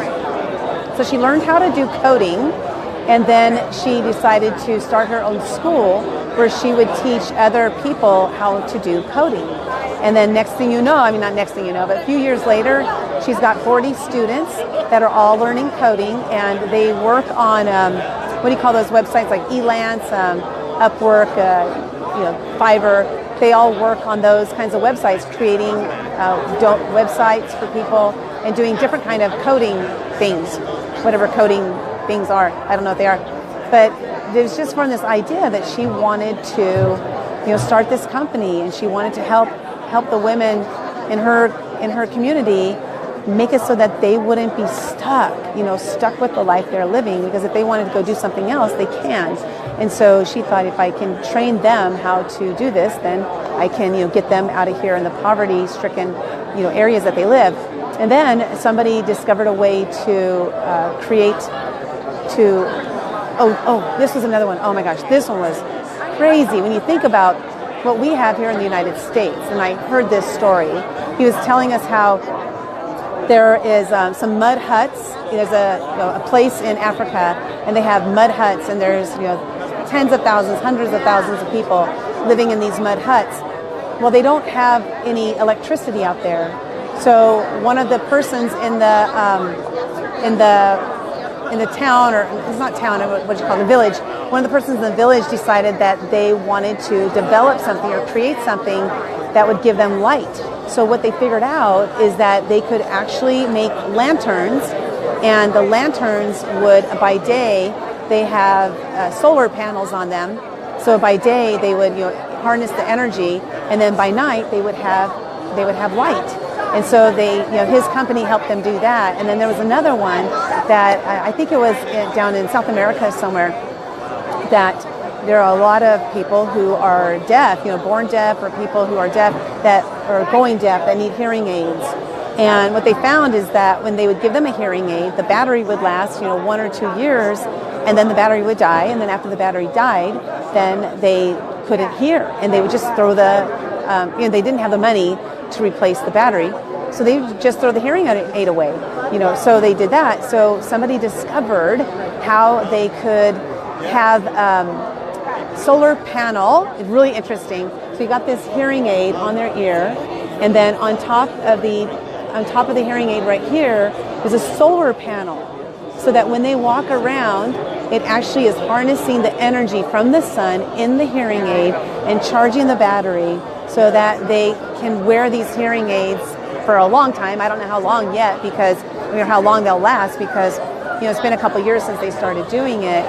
So she learned how to do coding, and then she decided to start her own school where she would teach other people how to do coding. And then next thing you know, I mean, not next thing you know, but a few years later, she's got 40 students that are all learning coding, and they work on, what do you call those websites, like Elance, Upwork, Fiverr. They all work on those kinds of websites, creating websites for people and doing different kind of coding things, whatever coding things are. I don't know what they are. But it was just from this idea that she wanted to, start this company, and she wanted to help the women in her community make it so that they wouldn't be stuck with the life they're living, because if they wanted to go do something else, they can. And so she thought, if I can train them how to do this, then I can, get them out of here in the poverty-stricken, areas that they live. And then somebody discovered a way to this was another one. Oh my gosh, this one was crazy. When you think about what we have here in the United States, and I heard this story, he was telling us how there is some mud huts. There's a place in Africa, and they have mud huts, and there's tens of thousands, hundreds of thousands of people living in these mud huts. Well, they don't have any electricity out there. So one of the persons in the town, or it's not town, what you call the village, one of the persons in the village decided that they wanted to develop something or create something that would give them light. So what they figured out is that they could actually make lanterns, and the lanterns would, by day, they have solar panels on them. So by day they would harness the energy, and then by night they would have light. And so his company helped them do that. And then there was another one that I think it was down in South America somewhere, that there are a lot of people who are deaf, born deaf, or people who are deaf that are going deaf that need hearing aids. And what they found is that when they would give them a hearing aid, the battery would last 1 or 2 years, and then the battery would die. And then after the battery died, then they couldn't hear, and they would just throw they didn't have the money to replace the battery, so they would just throw the hearing aid away. So they did that. So somebody discovered how they could have solar panel. It's really interesting. So you got this hearing aid on their ear, and then on top of the hearing aid right here is a solar panel, so that when they walk around, it actually is harnessing the energy from the sun in the hearing aid and charging the battery, so that they can wear these hearing aids for a long time. I don't know how long yet, because how long they'll last, because it's been a couple years since they started doing it,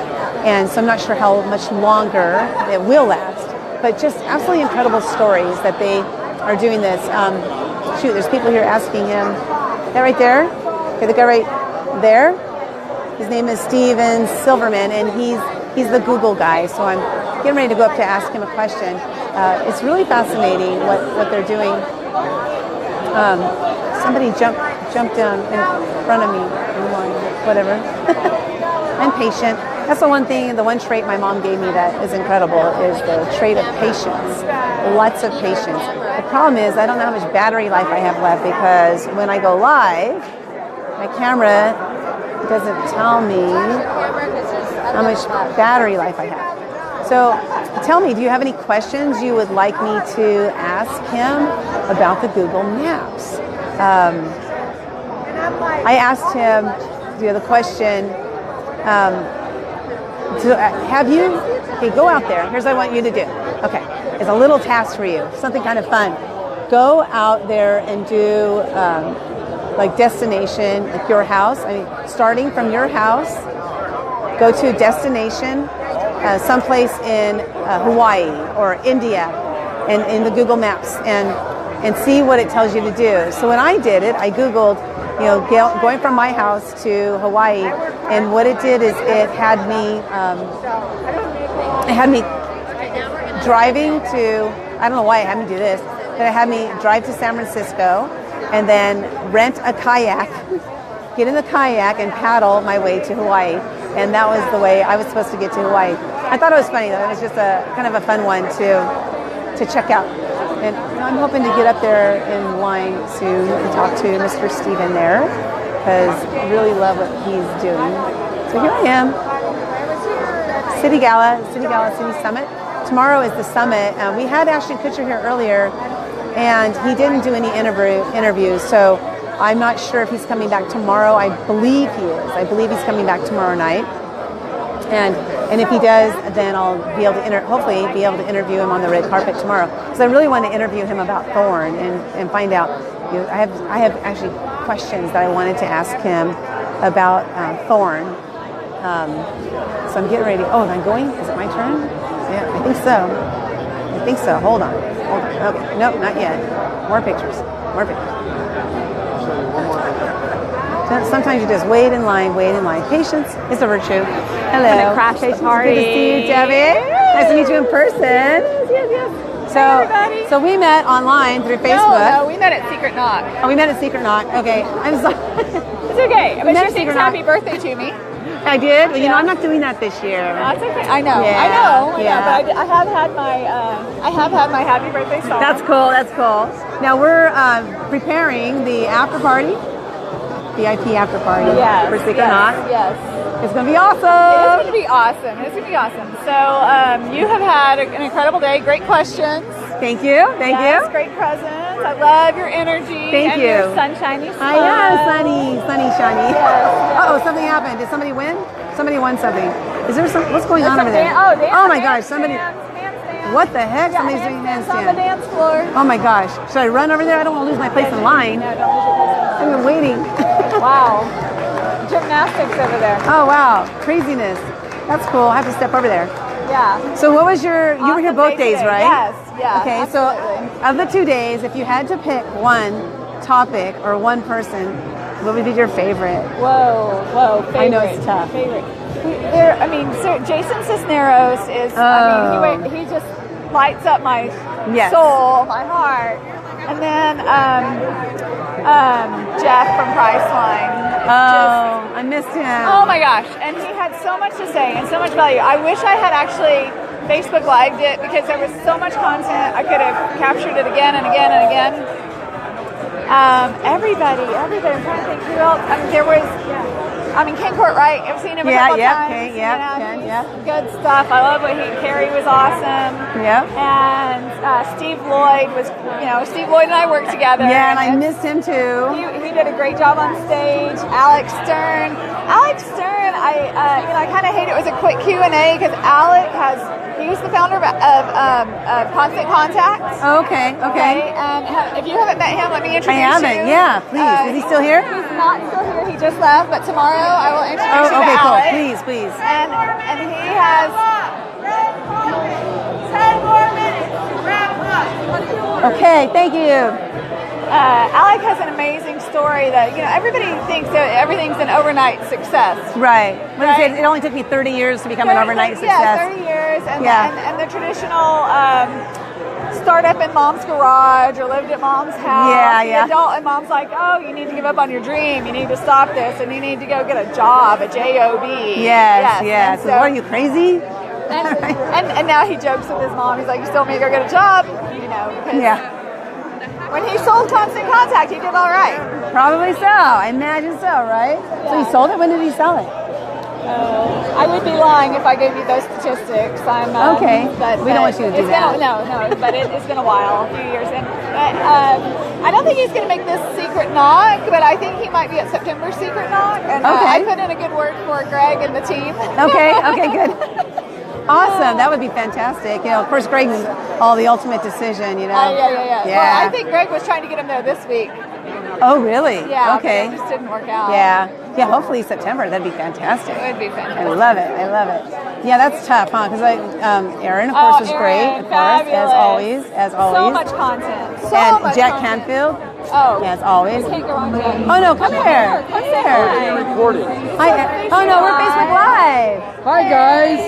and so I'm not sure how much longer it will last. But just absolutely incredible stories that they are doing this. There's people here asking him. That right there? Okay, the guy right there. His name is Steven Silverman, and he's the Google guy. So I'm getting ready to go up to ask him a question. It's really fascinating what they're doing. Somebody jumped down in front of me. Whatever. I'm patient. That's the one trait my mom gave me that is incredible, is the trait of patience. Lots of patience. The problem is I don't know how much battery life I have left, because when I go live, my camera doesn't tell me how much battery life I have. So tell me, do you have any questions you would like me to ask him about the Google Maps? I asked him the question, okay, go out there. Here's what I want you to do. Okay, it's a little task for you, something kind of fun. Go out there and do destination, like your house. Starting from your house, go to a destination, someplace in Hawaii or India, and in the Google Maps, and see what it tells you to do. So when I did it, I Googled, going from my house to Hawaii, And what it did is it had me driving to, I don't know why it had me do this, but it had me drive to San Francisco and then rent a kayak, get in the kayak and paddle my way to Hawaii. And that was the way I was supposed to get to Hawaii. I thought it was funny though. It was just a kind of a fun one to check out. And I'm hoping to get up there in line soon and talk to Mr. Steven there, because I really love what he's doing. So here I am. City Gala, City Summit. Tomorrow is the summit. We had Ashton Kutcher here earlier, and he didn't do any interviews, so I'm not sure if he's coming back tomorrow. I believe he is. I believe he's coming back tomorrow night. And if he does, then I'll be able to hopefully be able to interview him on the red carpet tomorrow. Because I really want to interview him about Thorn and find out. You know, I have actually questions that I wanted to ask him about Thorn. So I'm getting ready. Oh, am I going? Is it my turn? Yeah, I think so. Hold on. Okay. Nope, not yet. More pictures. Sometimes you just wait in line. Patience is a virtue. Hello. I'm gonna crash the party. Good to see you, Debbie. Nice to meet you in person. Yes. So we met online through Facebook. No, we met at Secret Knock. Oh, we met at Secret Knock. Okay, I'm sorry. It's okay. But she sings happy birthday to me. I did. Well, you know, I'm not doing that this year. That's okay. I know. Yeah. But I have had my happy birthday song. That's cool. Now we're preparing the after party, VIP after party for Secret Knock. Yes. It's going to be awesome. It's going to be awesome. So you have had an incredible day. Great questions. Thank you. Great presents. I love your energy. Thank you. Your sunshiny smile. I am sunny, shiny. Yes. Oh, something happened. Did somebody win? Somebody won something. Is there some? What's going on over there? Oh my gosh! Somebody. Handstand. What the heck? Somebody's doing On the handstand. dance floor. Oh my gosh! Should I run over there? I don't want to lose my place in line. No, don't lose your place. I've been waiting. Wow. Gymnastics over there. Oh wow! Craziness. That's cool. I have to step over there. Yeah. So what was you were here both days, right? Yes. Yeah. Okay. Absolutely. So of the 2 days, if you had to pick one topic or one person, what would be your favorite? Whoa. Favorite. I know it's tough. Favorite. Jason Cisneros is, he just lights up my soul, my heart. And then Jeff from Priceline. I missed him. Oh my gosh. And he had so much to say and so much value. I wish I had actually Facebook Lived it, because there was so much content. I could have captured it again and again and again. Everybody. I'm trying to think who else. Ken Courtwright. I've seen him a couple times. Good stuff. I love Carrie was awesome. Yeah. And Steve Lloyd was, Steve Lloyd and I worked together. Yeah, and I missed him too. He did a great job on stage. Alex Stern, I kind of hate it was a quick Q&A, because he was the founder of Constant Contact. Okay. And if you haven't met him, let me introduce you. I haven't. Yeah, please. Is he still here? He's not still here. He just left. But tomorrow I will introduce you to cool. Alex. Please. And he has 10 more minutes to wrap up. Okay. Thank you. Alec has an amazing story that, everybody thinks that everything's an overnight success. Right. It only took me 30 years to become an overnight success. Yeah, 30 years. And the traditional start up in mom's garage or lived at mom's house. Yeah. The adult and mom's like, oh, you need to give up on your dream. You need to stop this, and you need to go get a job, a job. Yes. So, what are you, crazy? And now he jokes with his mom. He's like, you still want me to go get a job? Because when he sold Constant Contact, he did all right. Probably so. I imagine so, right? Yeah. So he sold it? When did he sell it? I would be lying if I gave you those statistics. Okay. But we don't want you to do that. No. But it's been a while, a few years. And I don't think he's going to make this Secret Knock, but I think he might be at September Secret Knock. And I put in a good word for Greg and the team. Okay, good. Awesome. That would be fantastic. Of course, Greg's all the ultimate decision, Yeah. Well, I think Greg was trying to get him there this week. Oh, really? Yeah. Okay. But it just didn't work out. Yeah. Hopefully September. That'd be fantastic. It would be fantastic. I love it. Yeah, that's tough, huh? Because Aaron, of course, was great. Of course, as always. So much content. And Jack Canfield. Oh. As always. You can't go on yet. Oh no, come here. Come here. Recording. Hi. Oh no, we're Facebook Live. Hi guys.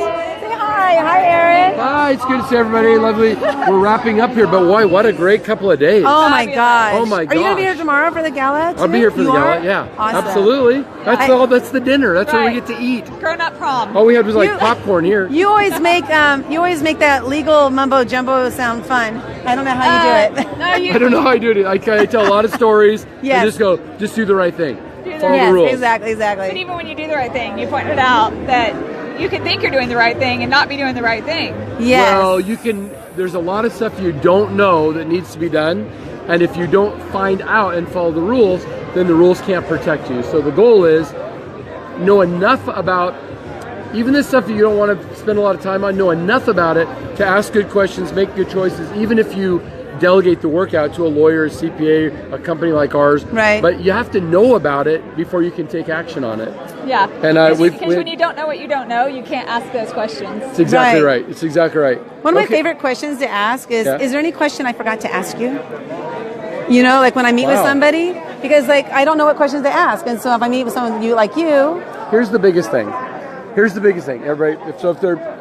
Say hi. Hi, Aaron. Hi, it's good to see everybody. Lovely. We're wrapping up here, but boy, what a great couple of days. Oh my gosh. Oh my Are you gonna be gosh. here tomorrow for the gala? I'll be here for the You gala. are? Yeah, Awesome. absolutely. That's the dinner. That's where we Right. get to eat. Grown-up prom. All we had was like You- popcorn here. You always make that legal mumbo jumbo sound fun. I don't know how you do it. No, you I don't know how I do it. I tell a lot of stories Yes. and just do the right thing. Do the Follow right the rules. Yes, But exactly. even when you do the right thing, you pointed out that you can think you're doing the right thing and not be doing the right thing. Yes. Well, there's a lot of stuff you don't know that needs to be done. And if you don't find out and follow the rules, then the rules can't protect you. So the goal is know enough about even this stuff that you don't want to spend a lot of time on, know enough about it to ask good questions, make good choices, even if you delegate the work out to a lawyer, a CPA, a company like ours. Right. But you have to know about it before you can take action on it. Yeah. And because when you don't know what you don't know, you can't ask those questions. It's exactly Right. right. It's exactly right. One of my Okay. favorite questions to ask is Yeah. there any question I forgot to ask you? You know, like when I meet with Wow. somebody, because like I don't know what questions to ask. And so if I meet with someone like you, Here's the biggest thing. Everybody,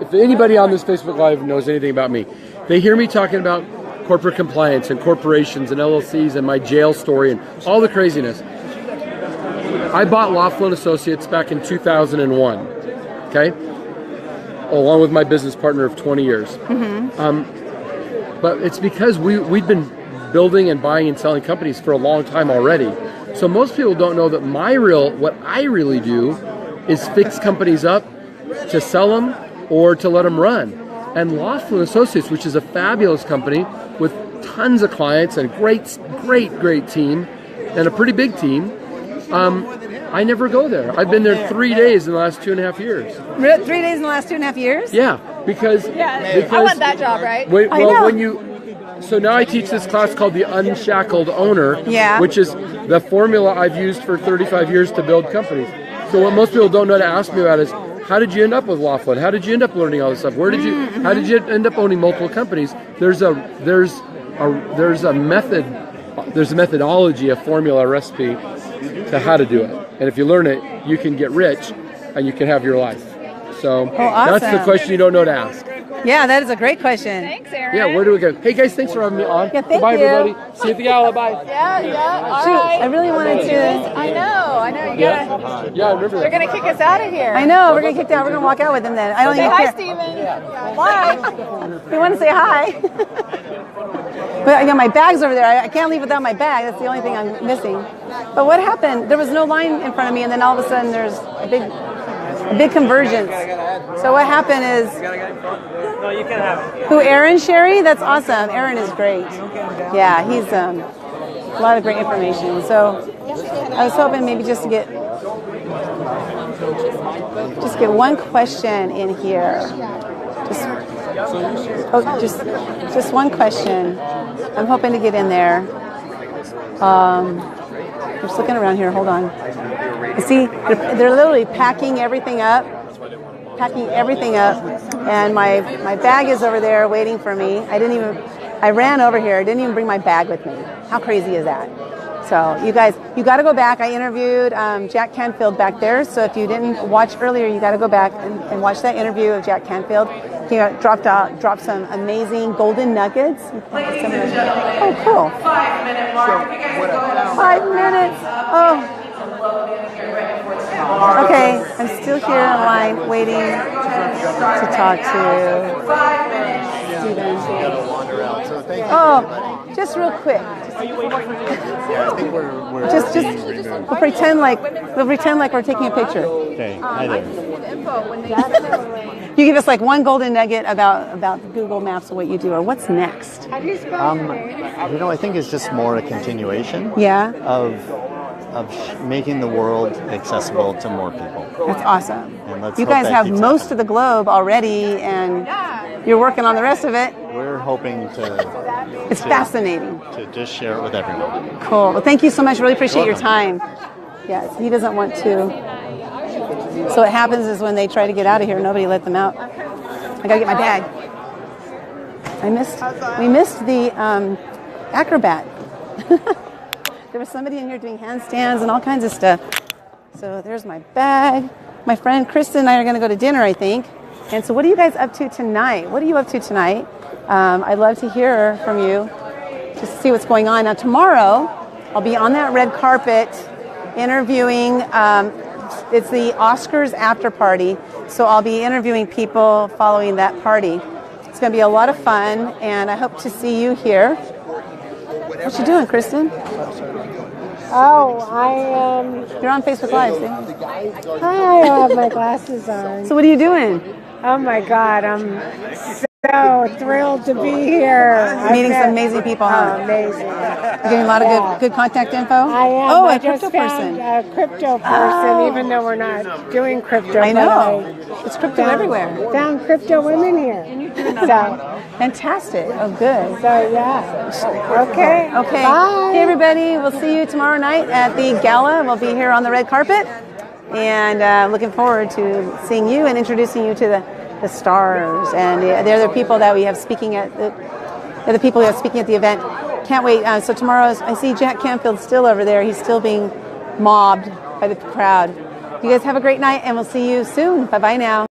if anybody on this Facebook Live knows anything about me, they hear me talking about corporate compliance and corporations and LLCs and my jail story and all the craziness. I bought Hoffman Associates back in 2001, okay? Along with my business partner of 20 years. But it's because we'd been building and buying and selling companies for a long time already. So most people don't know that what I really do is fix companies up to sell them or to let them run. And Hoffman Associates, which is a fabulous company with tons of clients and great team and a pretty big team, I never go there. I've been there 3 days in the last 2.5 years. 3 days in the last 2.5 years? Yeah, because I want that job, right? I know. So now I teach this class called the Unshackled Owner, Yeah. which is the formula I've used for 35 years to build companies. So what most people don't know to ask me about is, how did you end up with Hoffman? How did you end up learning all this stuff? How did you end up owning multiple companies? There's a method, there's a methodology, a formula, a recipe to how to do it. And if you learn it, you can get rich and you can have your life. So awesome. that's the question you don't know to ask. Yeah, that is a great question. Thanks, Aaron. Yeah, where do we go? Hey guys, thanks for having me on. Yeah, thank Goodbye, you. everybody. See you at the gala. Bye. Yeah, all Shoot, right. I really wanted to. I know. You gotta. Yeah, I remember They're that. gonna kick us out of here. I know, we're going to kick down. We're going to walk out with him then. I don't Say even hi, care. Steven. Bye. You want to say hi? But my bag's over there. I can't leave without my bag. That's the only thing I'm missing. But what happened? There was no line in front of me, and then all of a sudden there's a big convergence. So what happened is, who, Aaron Sherry? That's awesome. Aaron is great. Yeah, he's a lot of great information. So I was hoping maybe just to get one question in here. Just one question. I'm hoping to get in there. I'm just looking around here. Hold on. You see, they're literally packing everything up, and my bag is over there waiting for me. I ran over here. I didn't even bring my bag with me. How crazy is that? So you guys, you got to go back. I interviewed Jack Canfield back there. So if you didn't watch earlier, you got to go back and watch that interview of Jack Canfield. He dropped some amazing golden nuggets. Oh, cool. 5 minute mark. You guys can go ahead and 5 minutes. Oh. Okay, I'm still here in line waiting to talk to Steven. Oh, just real quick. Just we'll pretend like we're taking a picture. Okay, hi there. You give us like one golden nugget about Google Maps and what you do, or what's next? I think it's just more a continuation Yeah, of making the world accessible to more people. that's awesome. And let's You hope guys that have keeps most of the globe already, and you're working on the rest of it. We're hoping It's fascinating. to just share it with everyone. Cool. Well, thank you so much. Really appreciate your time. Yes, he doesn't want to. So what happens is when they try to get out of here, nobody let them out. I gotta get my bag. We missed the acrobat. There was somebody in here doing handstands and all kinds of stuff. So there's my bag. My friend Kristen and I are going to go to dinner, I think. And so what are you guys up to tonight? What are you up to tonight? I'd love to hear from you, just to see what's going on. Now tomorrow, I'll be on that red carpet interviewing, it's the Oscars after party. So I'll be interviewing people following that party. It's going to be a lot of fun, and I hope to see you here. What you doing, Kristen? Oh, I am. You're on Facebook Live, see? Hi, I have my glasses on. So what are you doing? Oh my God, I'm so thrilled to be here. Meeting some amazing people, huh? Oh, amazing. You're getting a lot of good contact info? I am. Oh, I a crypto just found person. a crypto person, even though we're not doing crypto. I know. But It's crypto everywhere. Found crypto women here. So fantastic. Oh, good. So yeah. Okay. Okay. Bye. Hey, everybody. We'll see you tomorrow night at the gala. We'll be here on the red carpet, and looking forward to seeing you and introducing you to the stars, and they're the people that we have speaking at they're the people who are speaking at the event. Can't wait. So tomorrow, I see Jack Canfield still over there. He's still being mobbed by the crowd. You guys have a great night, and we'll see you soon. Bye-bye now.